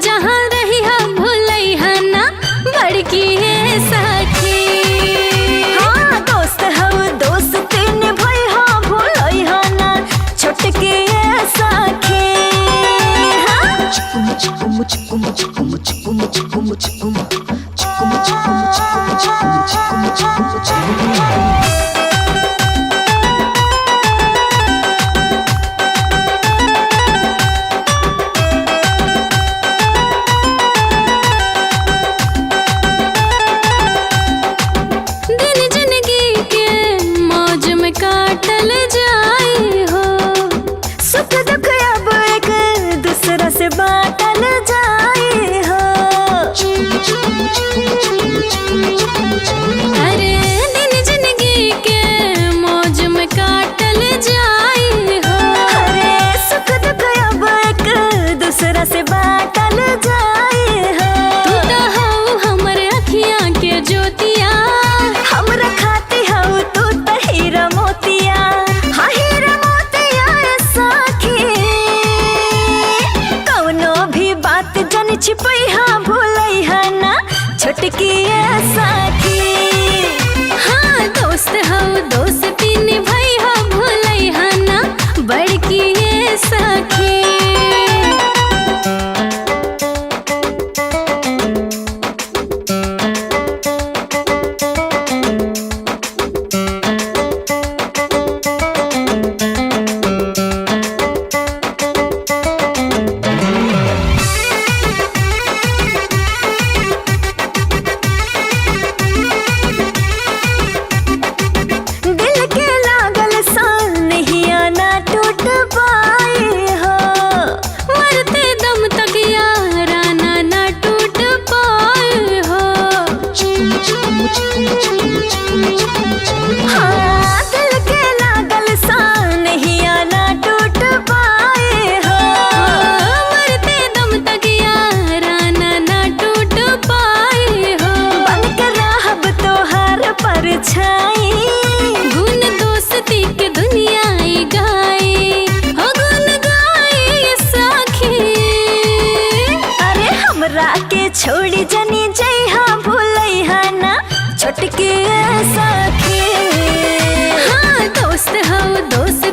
जहाँ रही हा भूलई हा ना बड़की है सखी। हाँ दोस्त हव दोस्त ने भई हा भूलई हा ना छोटकी है सखी। काटल जाए हो सुख दुख अब एक दूसरा से बाटल जाए हो। अरे दिन जिंदगी के मौज में काटल जाए हो। अरे सुख दुख अब एक दूसरा से बाटल जाए हो। तू तो हऊ हमर अखियां के ज्योतिया हमरा खाती हऊ तू तो हीरा मोतिया। हाँ हीरा मोतिया सखी कौनो भी बात जन छिपई हा भूलई हा ना छोटकी सखी। हाँ दोस्त हऊ दोस्ती निभाई हा भूलई हा ना बड़की है सखी। हाँ दिल के लागल सान हिया ना टूट पाए हो। मरते दम तक याराना ना टूट पाए हो। बन के रहब तोहार परछाई गुन दोस्ती के दुनिया गाए हो गुन गाए सखी। अरे हमरा के छोड़ी जनी जई हा भूलई हा ना छोटकी सखी। हाँ दोस्त हो दोस्त